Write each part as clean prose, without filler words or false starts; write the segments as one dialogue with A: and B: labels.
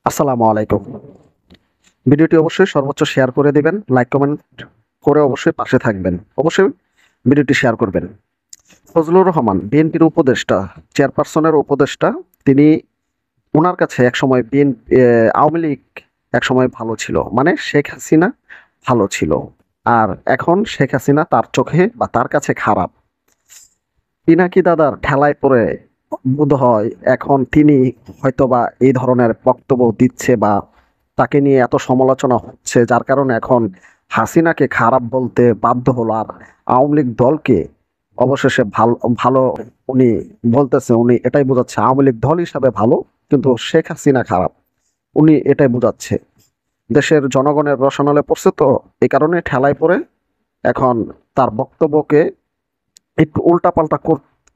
A: আসসালামু আলাইকুম। ভিডিওটি অবশ্যই সর্বোচ্চ শেয়ার করে দিবেন, লাইক কমেন্ট করে অবশ্যই পাশে থাকবেন। অবশ্যই ভিডিওটি শেয়ার করবেন। ফজলুর রহমান বিএনপির উপদেষ্টা, চেয়ারপারসনের উপদেষ্টা। তিনি উনার কাছে একসময় আওয়ামী লীগ একসময় ভালো ছিল। মানে শেখ হাসিনা ভালো ছিল। আর এখন শেখ হাসিনা তার চোখে বা তার কাছে খারাপ। পিনাকি দাদার ঠেলায় পড়ে বোধহয় এখন তিনি হয়তোবা এই ধরনের বক্তব্য দিচ্ছে বা তাকে নিয়ে এত সমালোচনা হচ্ছে, যার কারণে এখন হাসিনাকে খারাপ বলতে বাধ্য হলো। আর আওয়ামী লীগ দলকে অবশেষে ভালো ভালো উনি বলতেছে, উনি এটাই বোঝাচ্ছে আওয়ামী লীগ দল হিসাবে ভালো, কিন্তু শেখ হাসিনা খারাপ। উনি এটাই বোঝাচ্ছে। দেশের জনগণের রসনালে পড়ছে, তো এই কারণে ঠেলায় পড়ে এখন তার বক্তব্যকে একটু উল্টাপাল্টা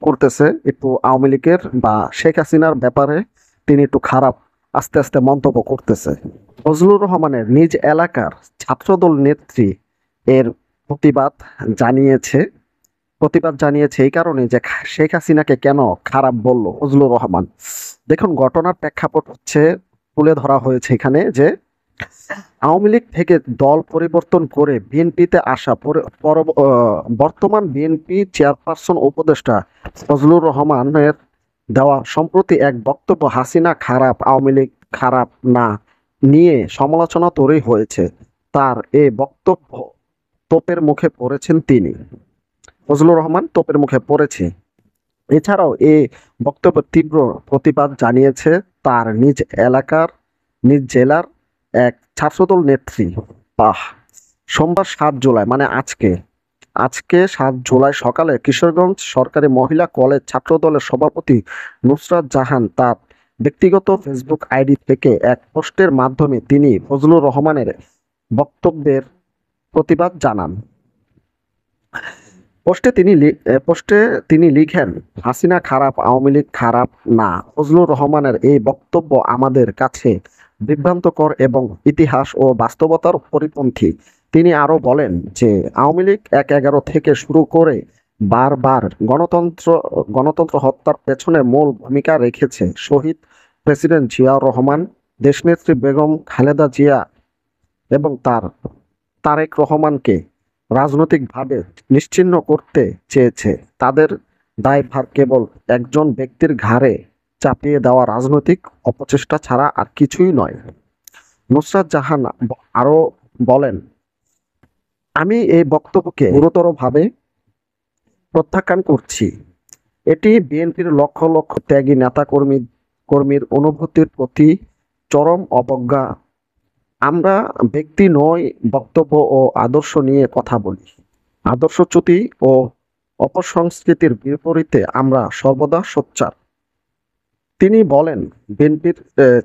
A: করতেছে। একটু আওয়ামী লীগের বা শেখ হাসিনার ব্যাপারে তিনি একটু খারাপ আস্তে আস্তে মন্তব্য করতেছে। ফজলুর রহমানের নিজ এলাকার ছাত্রদল নেত্রী এর প্রতিবাদ জানিয়েছে। এই কারণে যে শেখ হাসিনাকে কেন খারাপ বলল ফজলুর রহমান। দেখুন, ঘটনার প্রেক্ষাপট হচ্ছে তুলে ধরা হয়েছে এখানে যে আওয়ামী লীগ থেকে দল পরিবর্তন করে বিএনপিতে আসা বর্তমান বিএনপি চেয়ারপারসন উপদেষ্টা ফজলুর রহমানের দেওয়া সম্প্রতি এক বক্তব্য হাসিনা খারাপ, আওয়ামী লীগ খারাপ না নিয়ে সমালোচনা তৈরি হয়েছে। তার এই বক্তব্য তোপের মুখে পড়েছেন তিনি। ফজলুর রহমান তোপের মুখে পড়েছে। এছাড়াও এই বক্তব্যের তীব্র প্রতিবাদ জানিয়েছে তার নিজ জেলার এক ছাত্রদল নেত্রী। বাহ! সোমবার ৭ জুলাই, মানে আজকে ৭ জুলাই সকালে কিশোরগঞ্জ সরকারি মহিলা কলেজ ছাত্রদলের সভাপতি নুসরাত জাহান তার ব্যক্তিগত ফেসবুক আইডি থেকে এক পোস্টের মাধ্যমে তিনি ফজলুর রহমানের বক্তব্যের প্রতিবাদ জানান। পোস্টে তিনি লিখেন, হাসিনা খারাপ, আওয়ামী লীগ খারাপ না। ফজলুর রহমানের এই বক্তব্য আমাদের কাছে বিভ্রান্তকর এবং ইতিহাস ও বাস্তবতার পরিপন্থী। তিনি আরো বলেন যে আওয়ামী লীগ ১/১১ থেকে শুরু করে বারবার গণতন্ত্র হত্যার পেছনে মূল ভূমিকা রেখেছে। শহীদ প্রেসিডেন্ট জিয়াউর রহমান, দেশনেত্রী বেগম খালেদা জিয়া এবং তারেক রহমানকে রাজনৈতিকভাবে নিশ্চিহ্ন করতে চেয়েছে। তাদের দায়ভার কেবল একজন ব্যক্তির ঘাড়ে চাপিয়ে দেওয়া রাজনৈতিক অপচেষ্টা ছাড়া আর কিছুই নয়। নুসরাত জাহান আরো বলেন, আমি এই বক্তব্যকে গুরুতরভাবে প্রত্যাখ্যান করছি। এটি বিএনপির লক্ষ লক্ষ ত্যাগী কর্মীর অনুভূতির প্রতি চরম অবজ্ঞা। আমরা ব্যক্তি নই, বক্তব্য ও আদর্শ নিয়ে কথা বলি। আদর্শচ্যুতি ও অপসংস্কৃতির বিপরীতে আমরা সর্বদা সোচ্চার। তিনি বলেন, বিএনপির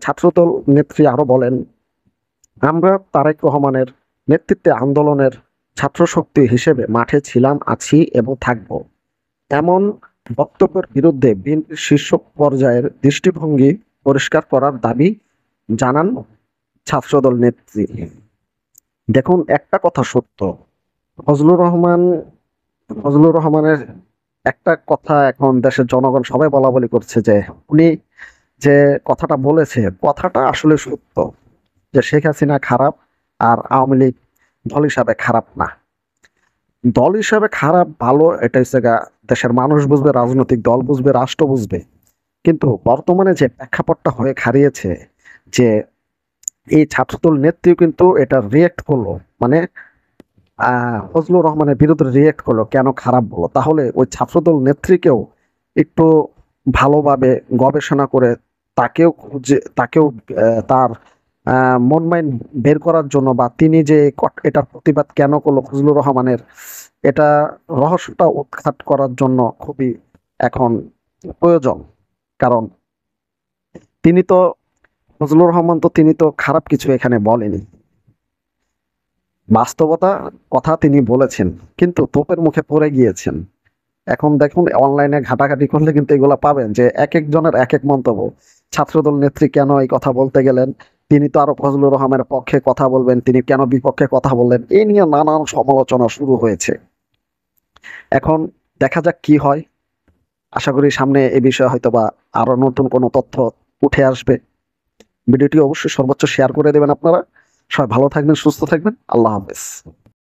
A: ছাত্রদল নেত্রী আরো বলেন, আমরা তারেক রহমানের নেতৃত্বে আন্দোলনের ছাত্রশক্তি হিসেবে মাঠে ছিলাম, আছি এবং থাকব। এমন বক্তব্যের বিরুদ্ধে বিএনপির শীর্ষ পর্যায়ের দৃষ্টিভঙ্গি পরিষ্কার করার দাবি জানান ছাত্রদল নেত্রী। দেখুন, একটা কথা সত্য, ফজলুর রহমান ফজলুর রহমানের একটা কথা এখন দেশের জনগণ সবাই বলা বলি করছে যে উনি যে কথাটা বলেছে, কথাটা আসলে সত্য যে শেখ হাসিনা খারাপ আর আওয়ামী লীগ দল হিসাবে খারাপ না। দল হিসাবে খারাপ ভালো এটা হচ্ছে দেশের মানুষ বুঝবে, রাজনৈতিক দল বুঝবে, রাষ্ট্র বুঝবে। কিন্তু বর্তমানে যে প্রেক্ষাপটটা হয়ে খাড়িয়েছে, যে এই ছাত্রদল নেত্রীও কিন্তু এটা রিয়েক্ট করলো, মানে ফজলুর রহমানের বিরুদ্ধে রিয়েক্ট করলো, কেন খারাপ বলো। তাহলে ওই ছাত্রদল নেত্রীকেও একটু ভালোভাবে গবেষণা করে তাকেও তার মন মাইন্ড বের করার জন্য, বা তিনি যে এটার প্রতিবাদ কেন করলো ফজলুর রহমানের, এটা রহস্যটা উৎখাত করার জন্য খুবই এখন প্রয়োজন। কারণ তিনি তো ফজলুর রহমান তো তিনি তো খারাপ কিছু এখানে বলেনি, বাস্তবতা কথা তিনি বলেছেন, কিন্তু তোপের মুখে পড়ে গিয়েছেন। এখন দেখুন, অনলাইনে ঘাটাঘাটি করলে কিন্তু এগুলা পাবেন যে এক একজনের এক এক মন্তব্য। ছাত্রদল নেত্রী কেন এই কথা বলতে গেলেন, তিনি তো আরো ফজলুর রহমানের পক্ষে কথা বলবেন, তিনি কেন বিপক্ষে কথা বললেন, এই নিয়ে নানান সমালোচনা শুরু হয়েছে। এখন দেখা যাক কি হয়। আশা করি সামনে এ বিষয়ে হয়তোবা আরো নতুন কোনো তথ্য উঠে আসবে। ভিডিওটি অবশ্যই সর্বোচ্চ শেয়ার করে দেবেন আপনারা। সবাই ভালো থাকবেন, সুস্থ থাকবেন। আল্লাহ হাফেজ।